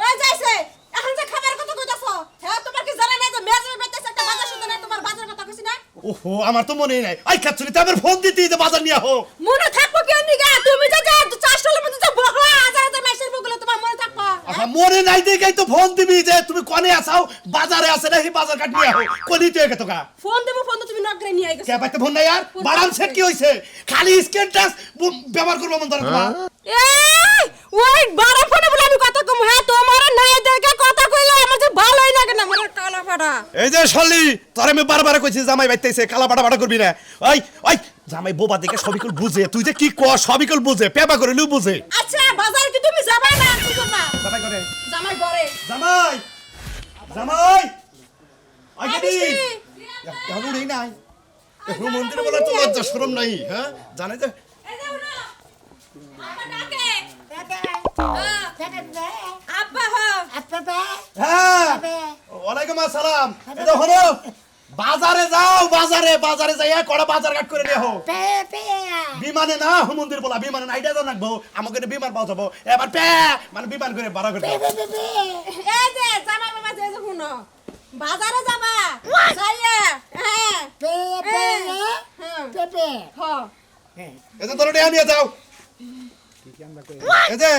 ওই যাইছে এখন যে খাবার কথা কইতাছো হ্যাঁ তোমার কি জানা নাই যে মেজর বাইতেছে একটা বাজার শুনতে নাই তোমার বাজার কথা কইছি না ওহো আমার তো মনেই নাই আই খাচ্ছুনি তো আমার ফোন দিতে যে বাজার নিয়ে আহো মনে থাকবো কেন নিগা তুমি যে যে 4 টাকার মধ্যে যে বহলা হাজার হাজার মাইসের বগুলো তোমার মনে থাকবো আচ্ছা মনে নাই দেখেই তো ফোন দিবি যে তুমি কোনে আছাও বাজারে আছে নাকি বাজার কাট নিয়ে আহো কোনি তুই একে তোকা ফোন দেবো ফোন তো তুমি নগরে নিয়ে আইগো কে পাইতে ফোন নাই আর বাড়াম সেট কি হইছে খালি স্ক্রিন টাচ ব্যবহার করব মন ধরে তোমার এই ওই বড় ফোনে বলে আমি কথা কম হ্যাঁ তোমার নাই দেখে কথা কইলে আমার যে ভালোই লাগে না আমার কালা ফাটা এই যে শালি তোর আমি বারবার কইছি জামাই বাইতেছে কালা বাটা বাটা করবি না ওই ওই জামাই বোবা দেখে সবিকল বুঝে তুই যে কি কর সবিকল বুঝে পেপা করে নিউ বুঝে আচ্ছা বাজার কি তুমি যাবাই না কি করবা জামাই করে জামাই বরে জামাই জামাই আগে দি এখন উড়েই নাই এখন মন্দিরে বলা তো লজ্জা শরম নাই হ্যাঁ জানে যে এই যাও না আপা ডাকে আব্বা হ্যাঁ ওয়ালাইকুম আসসালাম এই যে হলো বাজারে যাও বাজারে যাইয়া কড়া বাজার কাট করে নিয়ে হো বিমানে না মন্দির বলা বিমানে না আইডা দাও নাকবো আমাকে বিমান পাও যাবো এবার পে মানে বিমান করে বাড়া করে এই যে জামাই বাবা যে শুনো বাজারে যাবা যাইয়া হ্যাঁ হ্যাঁ এই যে তোর নিয়ে নিয়ে যাও এই যে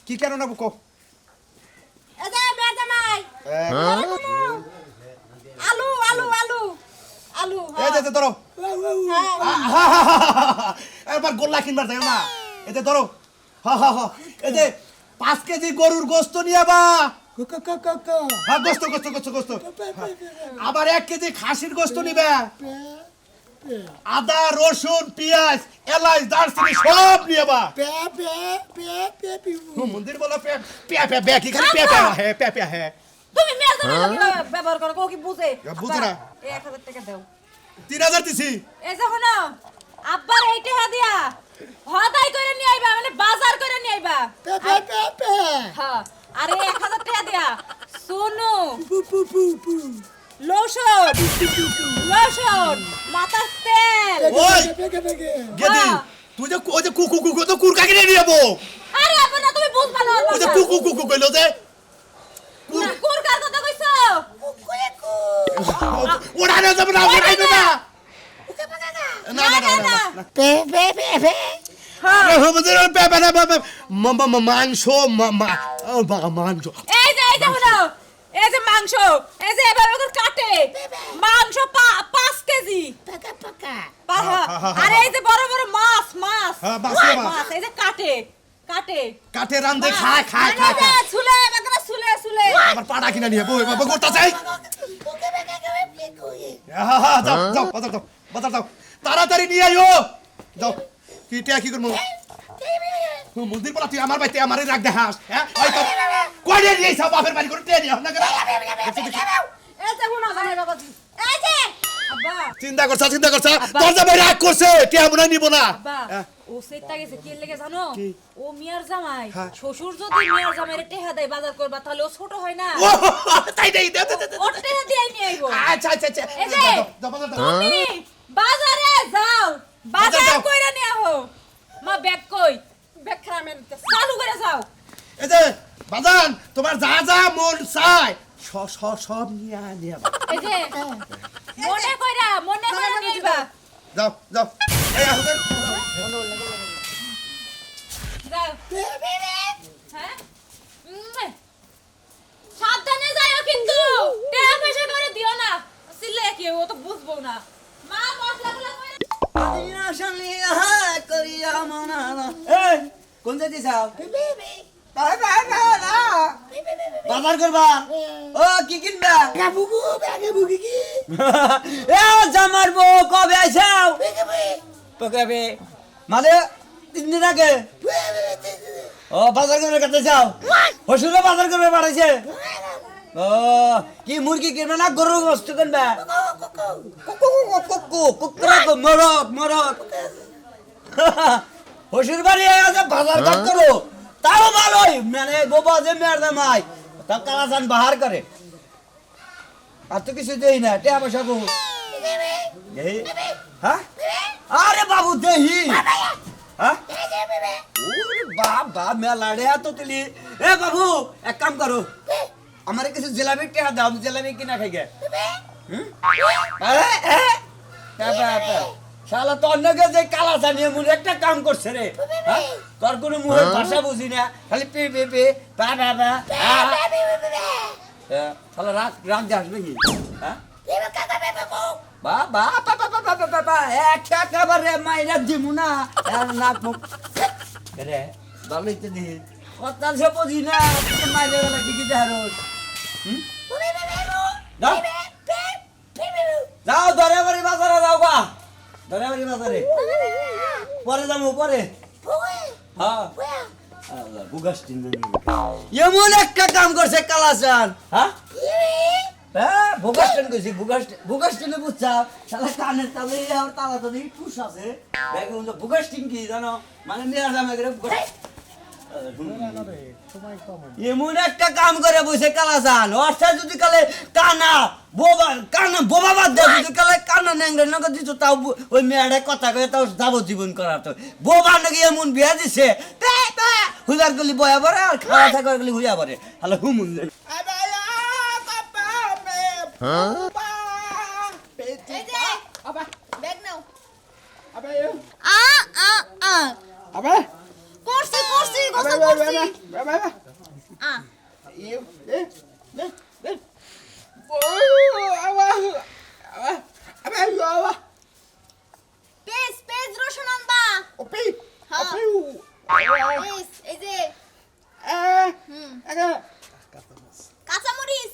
কি কেন না বুকো এই যে মেয়ে জামাই আলু আলু আলু আলু এই যে ধরো হ্যাঁ এবার গোল্লা কিনবার যাও না এই যে ধরো এই যে 5 কেজি গরুর গোশত নিয়ে বা হ্যাঁ গোশত আবার 1 কেজি খাসির গোশত নিবে আদা রসুন পেঁয়াজ এলাচ দারচিনি সব নিয়ে বা মন্দির বলা পে কি খালি পে হ্যাঁ তুমি মেয়ে জামাই ব্যবহার করো কো কি বুঝে বুঝে না 1000 টাকা দাও 3000 দিছি এই যে শুনো আব্বার এই টাকা দিয়া হদাই করে নিয়ে আইবা মানে বাজার করে নিয়ে আইবা হ্যাঁ আরে 1000 টাকা দিয়া সোনু লোশন মাথার তেল ওই গেদি তুই যে ওই যে কুকু তো কুরকা কিনে নিয়ে যাবো আরে আপা না তুমি বুঝবা না ওই যে কুকু কইলো যে কুর কার কথা কইছো ওড়া না যাবে না ওড়াই না না হ্যাঁ আমাদের মাংস মাংস এই যে শুনো এই যে মাংস এই যে এভাবে করে কাটে মাংস 5 কেজি আর এই যে বড় বড় মাছ হ্যাঁ মাছ এই যে কাটে রান্দে খায় ছুলে বাগরা ছুলে আবার পাড়া কিনা নিয়ে বই বাবা গোটা চাই হ্যাঁ যাও বাজার দাও তাড়াতাড়ি নিয়ে আইও যাও কি করব মন্দির বলা তুই আমার বাইতে আমারই রাখ দেখাস হ্যাঁ ওই তো কোড়ে নিয়ে সব বাপের বাড়ি করে টেনে না করে এই যে শুনো জামাই বাবা এই যে আব্বা চিন্তা করছ তোর জামাই রাগ করছে কেমন নিব না আব্বা ও সেটা গেছে কি লাগে জানো ও মিয়ার জামাই হ্যাঁ। শ্বশুর যদি মিয়ার জামাইরে টেহা দেয় বাজার করবা তাহলে ও ছোট হয় না ও তাই দে ও টেহা দিয়ে নিয়ে আইবো আচ্ছা এই যে তুমি বাজারে যাও বাজার কইরা নিয়ে আহো মা ব্যাগ কই ব্যাগ খারামেন চালু করে যাও এই যে বাজান তোমার যা মন চাই সব নিয়ে এই যে মনে কইরা নিয়ে আইবা যাও এই আসেন যাও হ্যাঁ সাবধানে যাও কিন্তু টাকা পয়সা করে দিও না সিলে কি ও তো বুঝবো না মা মশলাগুলো কইরা কোন যাইতে চাও বাজার করবা ও কি কিনবা জামার বউ কবে আইসাও পকাবে মানে 3 দিন আগে ও বাজার করে কাটতে যাও হসুরে বাজার করে বাড়াইছে ও কি মুরগি কিনবে না গরুর গোশত কিনবা কুকুর মরক হসুর বাড়ি আছে বাজার ঘাট করো তাও ভালোই মানে গোবা যে মেয়ের জামাই তা কালাচান বাহার করে আর তো কিছু দেই না টেয়া পয়সা বহু হ্যাঁ আরে বাবু দেহি হ্যাঁ ওরে বাবা মেলা রে এত তুলি এ বাবু এক কাম করো আমার কিছু জিলাপি টেহা দাও আমি জিলাপি কিনা খাই গে আরে শালা তোর নগে যে কালা জানিয়ে মুন একটা কাম করছে রে হ্যাঁ তোর কোনো মুখের ভাষা বুঝি না খালি পে পে পে বা বা বা শালা রাগ রাগ যাস নাকি হ্যাঁ বা বা বা বা বা বা বা বা একেবারে মাইরা দিমু না নাক মুখ রে ভালোই তো দিই কথা সে বুঝি না মাইরে গেলে কি দেহারোস যাও যাও ধরে বাড়ি বাজারে যাও বা ধরে বাড়ি বাজারে পরে যাবো পরে হ্যাঁ বুগাস্টিন এমন একটা কাম করছে কালাচান হ্যাঁ হ্যাঁ বুগাস্টিন কইছি বুগাস্টিনে বুঝছাও শালা কানের তালে আর তালা তো নেই পুষ আছে দেখো বুগাস্টিন কি জানো মানে নিয়ে জামা করে এমন একটা কাম করে বসে কালাচান অর্থাৎ যদি কালে কানা বোবা বাদ দেয় যদি কালে কানা ন্যাংরা নগদ দিত তাও ওই মেয়েটা কথা কয়ে তাও যাবজ্জীবন করার তো বোবা নাকি এমন বিয়া দিছে হুজার গলি বয়া পরে আর খাওয়া থাকা গলি হুইয়া পরে হ্যালো হুমুন করছি গোসল করছি পেজ রসুন আনবা এই যে কাঁচামরিচ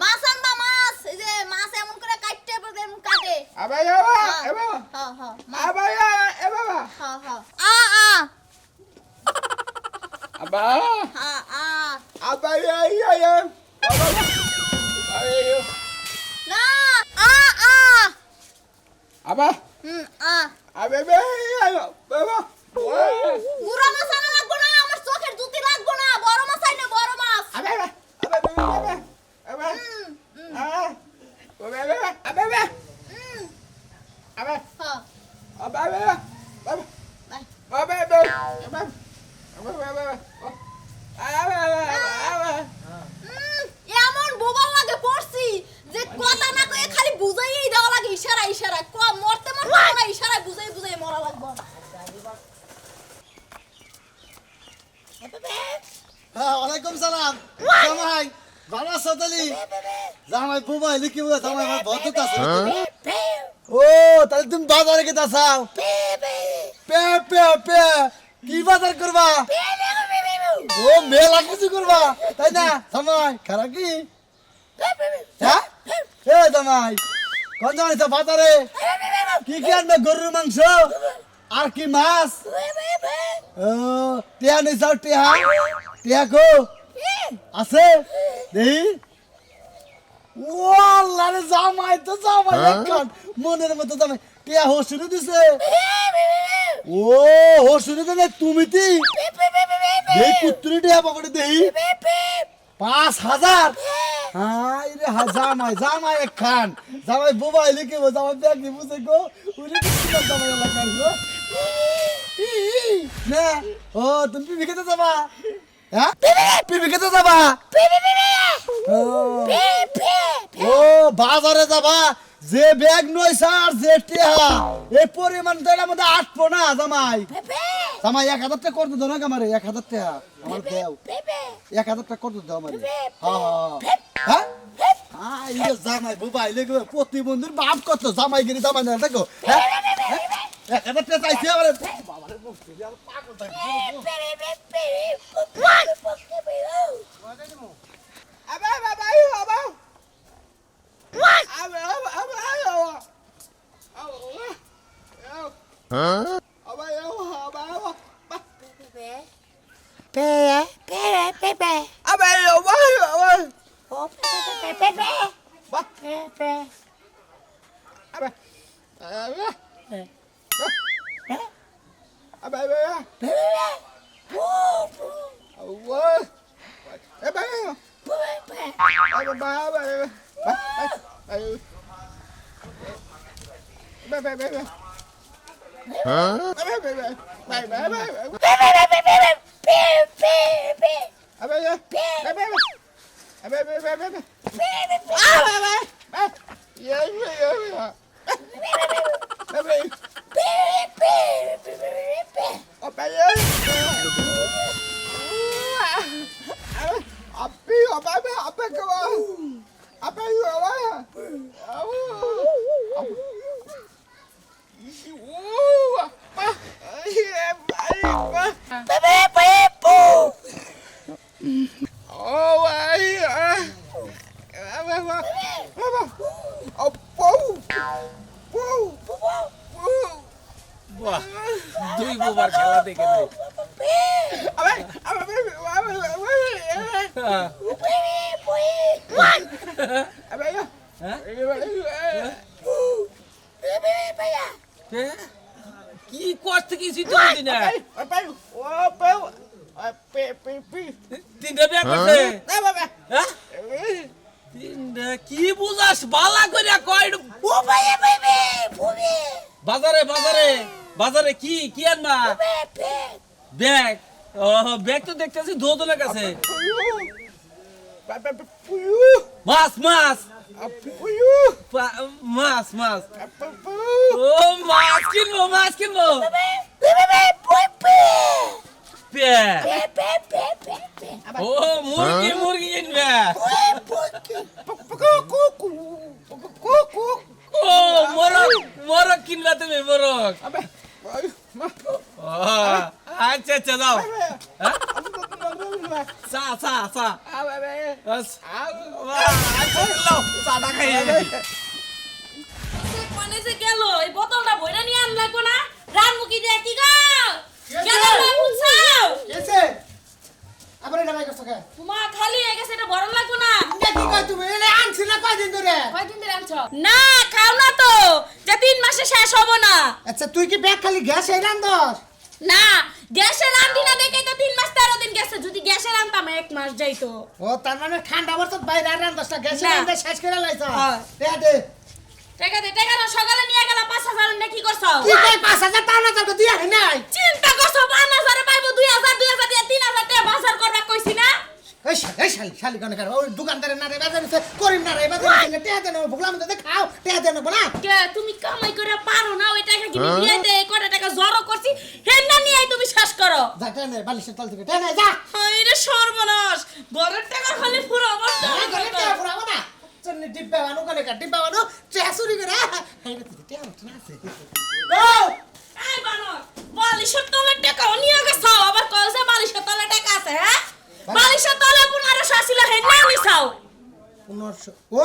মাছ আনবা মাছ এই যে মাছ এমন করে কাটতে কাটে গুড়া মাছ আনা লাগবো না আমার চোখের জুতি লাগবো না বড় মাছ আইনে বড় মাছ এমন বোবা লাগে পড়ছি যে কথা না কয়ে খালি বুঝাইই দেওয়া লাগে ইশারা মরতে না ইশারায় বুঝাই মরা লাগবে ওয়ালাইকুম সালাম জামাই ভালো আছো তালি জামাই বুবাই লিখি বুয়া জামাই আমার বন্ধু আছে ও তাহলে তুমি বাজারে কে দাসাও পে পে পে কি বাজার করবা ও মেলা কিছু করবা তাই না জামাই খারাপ কি হ্যাঁ এ জামাই কোন জামাই তো বাজারে কি কি আনবে গরুর মাংস আর কি মাছ ও টিয়া নেই যাও টিয়া কো আছে দেহি ও আল্লাহ রে জামাই তো জামাই একখান মনের মতো জামাই টিয়া হসুরে দিছে ও হসুরে দেনে তুমি তি এই পুত্রি টিয়া পকেটে দেহি 5,000 হাই রে জামাই একখান জামাই মোবাইল লিখে জামাই ব্যাগ দি বুঝে গো উনি কি জামাই লাগা গো না ও তুমি বিকেতে যাবা হ্যাঁ বিকেতে যাবা ও বাজারে যাবা যে ব্যাগ নয় স্যার যে টিয়া এই পরিমাণ দেড় মধ্যে আটবো না জামাই 1,000 টাকা করতে দাও না আমারে 1,000 টাকা আমার দেও 1,000 টাকা করতে দাও আমারে হ্যাঁ হ্যাঁ জামাই মোবাইল লেগে প্রতিবন্ধীর বাপ কত জামাই গিরি জামাই না দেখো হ্যাঁ 1,000 টাকা চাইছে আমারে বাবারে পাগল দুই বুবার খেলা দেখে নাই কি করতে কিছু তো বুঝি না তিনটা বিয়া করছে তিনটা কি বুঝাস বালা করে কয় বাজারে বাজারে বাজারে কি কি আনবা ব্যাগ ও ব্যাগ তো দেখতেছি দোদনের কাছে মাছ মাছ মাছ মাছ ও মাছ কিনবো ও মুরগি মুরগি কিনবে ও মোরগ মোরগ কিনবা তুমি মোরগ আচ্ছা আচ্ছা যাও চা চা চা চাটা খাই মানে যে গেল এই বোতলটা ভইরা নিয়ে আন লাগবো না রানমুখী দিয়ে কি গো গেল না বুঝছাও কেসে আবার এটা ভাই করছ কে তোমার খালি হয়ে গেছে এটা বড় লাগবো না এটা কি কই তুমি এলে আনছি না কয়দিন ধরে কয়দিন ধরে আনছো না খাও না তো যে 3 মাসে শেষ হবো না আচ্ছা তুই কি ব্যাগ খালি গ্যাস এই রান্দস না গ্যাসের রান্ধি না দেখে তো 3 মাস 13 দিন গেছে যদি গ্যাসের রান্তাম 1 মাস যাইতো ও তার মানে ঠান্ডা বর্ষত বাইরে রান্দস না গ্যাস না। রান্দে শেষ করে লাইছ হ্যাঁ। দে টাকা না সকালে নিয়ে গেল 5000 না কি করছো কি কই 5000 টাকা তোকে দিয়া নাই চিন্তা করছো 5000 পাইবো 2000 দিয়ে 3000 টাকা বাজার করবা কইছি না এই শালি কোন কর ওই দোকানদারে না রে বাজারে করিম না রে বাজারে টিয়া দেন ভুগলাম তো খাও টিয়া দেন বলা কে তুমি কামাই করে পারো না ওই টাকা কি দিয়ে দে কয়টা টাকা জড়ো করছি হেন্না নিয়ে তুমি শেষ করো যা টেনে বালিশের তল থেকে টেনে যা হায়রে সর্বনাশ ঘরের টাকা খালি পুরো ঘরে টিয়া ফুরাবো না চন্নি ডিব্বা বানু কোনে কা ডিব্বা বানু টিয়া চুরি করে এই রে টিয়া উঠনা আছে ও এই বানো বালিশের তলে টাকা নিয়ে গেছো আবার কইছে বালিশের তলে টাকা আছে হ্যাঁ বালিশের তলে 1500 ছিল হেন্না নিছাও 1500 ও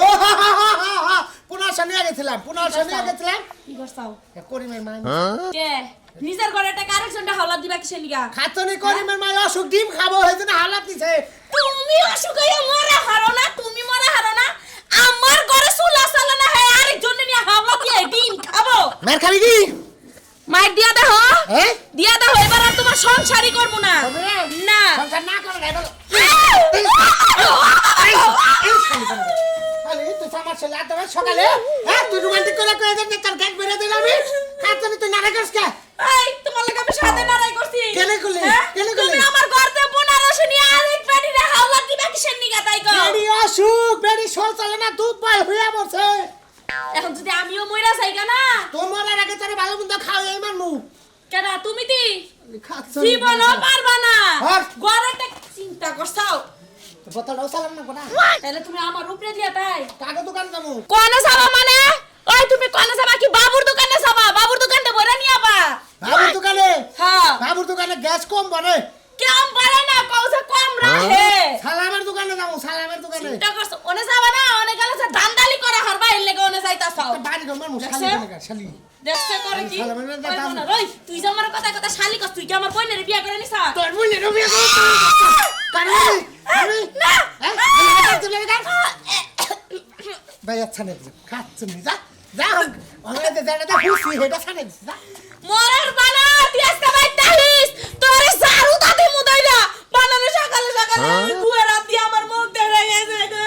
পুনর্শ নিয়ে গেছিলাম কি করছাও করিমের মা কে নিজের ঘরে টাকা আরেকজনটা হাওলা দিবা কিসের লিগা খাতনি করিমের মা অসুখ ডিম খাবো হইছে না হালাত দিছে তুমি অসুখ হয়ে মরে হারো না তুমি মরে হারো না আমার ঘরে চুলা চলে না হে আরেকজন নিয়ে হাওলা দিয়ে ডিম খাবো মার খাবি কি মাইর দিয়া দাও হ্যাঁ দিয়া দাও এবার আর তোমার সংসারই করব না না সংসার না করে না আরে তুই আমার ছেলে আট সকালে হ্যাঁ তুই রোমান্টিক করে কয়ে দেন তোর গ্যাস বেরে দিলাম আমি খাতনি তুই নারে করছ কে এই তোমার লাগা আমি সাথে লড়াই করছি কেনে করলি? হ্যাঁ? কেনে করলি? তুমি আমার ঘরতে 1500 নিয়ে আরেক পেটিরে হাওলা দিবা কিসের নিগা তাই গো বেড়ি অসুখ বেড়ি সল চলে না দুধ বল হইয়া বসে এখন যদি আমিও মইরা যাইগা না তোমার আগে তোর ভালো মন্দ খাও এই মানু কেডা তুমি দি খাচ্ছ জীবনও পারবা না হ্যাঁ। ঘরেতে চিন্তা করছাও বোতলটাও চালাম না কোনা তাহলে তুমি আমার উপরে দিয়া তাই কাগজ দোকান যাবো কোনে যাবা মানে ওই তুমি কোনে যাবা কি বাবুর দোকানে যাবা বাবুর দোকানতে বইরা নিয়ে আবা বাবুর দোকানে হ্যাঁ বাবুর দোকানে গ্যাস কম বলে কেমন পারে না কওছে কম রাহে সালামের দোকানে যাবো সালামের দোকানে চিন্তা করছ ওনে যাবা না ওনে গেলে যে ধান্দালি করে হারবা এর লাগি ওনে যাইতাছাও বাড়ি গো মানুষ দেখছে? শালি দেখছে করে কি সালামের না ওই দাম। বোন, ওই তুই যে আমার কথা শালি কস তুই কি আমার বোনের বিয়া করে নিছা তোর মুনি রবিয়া গো কানে আমি না ভাই আচ্ছা নে খাচ্ছ নি যা যা ওরে দে জানা দা খুশি হেটা ছানে যা মরার বানা তুই আজকে বাইতালিস তোরে সারু দাদি মুদাইলা বানানো সকালে সকালে বুয়া রাতি আমার মুখ ধরে গেছে গো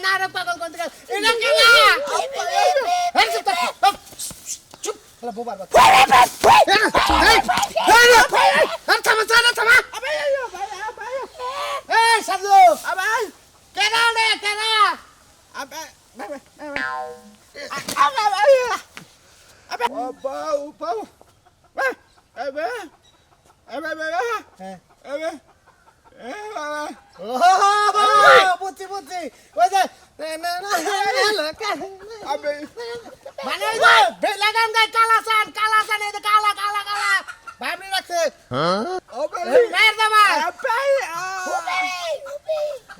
নাটক পাগল করতে গেল এটা কেনা চুপ বলা বোবার বাচ্চা থামা এই সাজু কেনা রে কেনা বুঝছি বুঝছি ওই যে মানে লাগান গায়ে কালাসান কালাসান এই যে কালা কালা কালা ভাবনি রাখছে মেয়ের জামা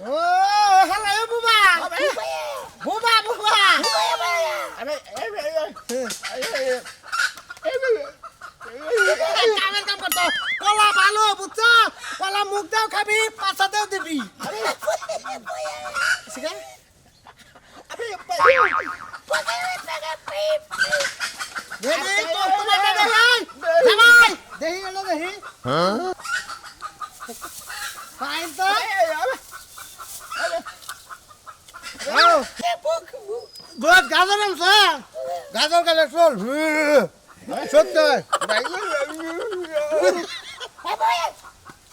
ও হ্যালো বুবা বুবা বুবা কামের কাম করতো কলা ভালো বুঝছো কলা মুখ দাও খাবি পাছাতেও দিবি গাজর আনছে গাজর গেলে চল সত্যি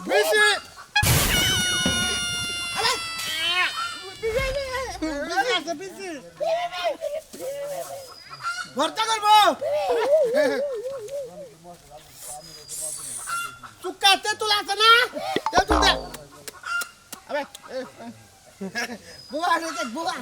বেশি ভর্তা করবো চুক্কা তেঁতুল আছে না তেঁতুল দে বুয়া রেখে বুয়া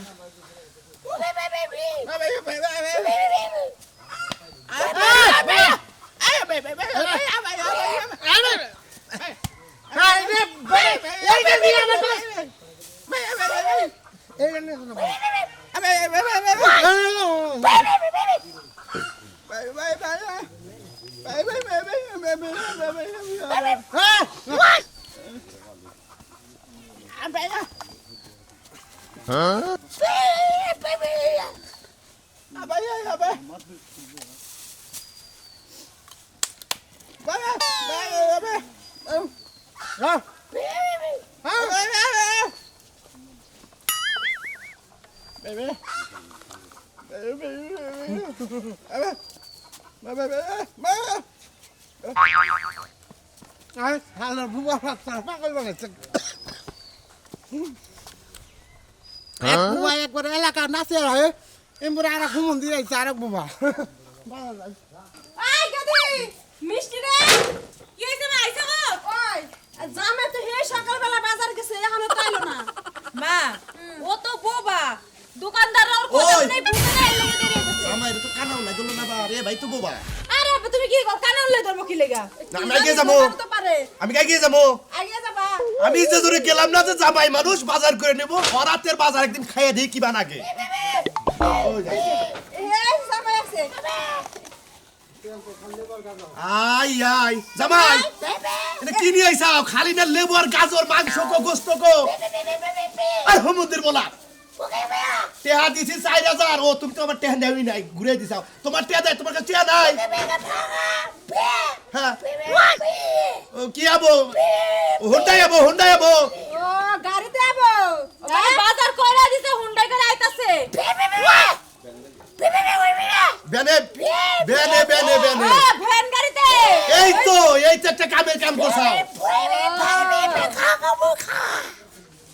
Halo buah apa kalau ngecek? Buah ekor elaka nasi lah ya. Imbur arak humun dia arak buah. এই গদি মিষ্টি রে কি হইছে মা আইছো গো ওই জামে তো হে সকালবেলা বাজার গেছে এখনো তাইলো না মা ও তো বোবা দোকানদার আর কথা নাই বুঝে না এর লাগি দেরি হইছে আমার তো কানাও লাগলো না বা রে ভাই তো বোবা আরে আব্বা তুমি কি কর কানাল লই ধরবো কি লাগা না আমি আগে যাবো তো পারে আমি আগে যাবো আগে যাবা আমি যে দূরে গেলাম না যে জামাই মানুষ বাজার করে নেব হরাতের বাজার একদিন খাইয়ে দিই কি বানাকে এই জামাই আছে আই আই জামাই এটা কি নিয়ে আইছাও খালি না লেবু আর গাজর মাংস কো গোস্ত কো আর হুমুদের বলা টেহা দিছি 4000 ও তুমি তো আমার টেহা দেওই নাই ঘুরে দিছাও তোমার টেহা দেয় তোমার কাছে টেহা নাই হ্যাঁ ও কি আবো হুন্ডাই আবো ও গাড়িতে আবো গাড়ি বাজার কইরা দিছে হুন্ডাই করে আইতাছে বেনে ভ্যান গাড়িতে এই তো একটা কামের কাম করছাও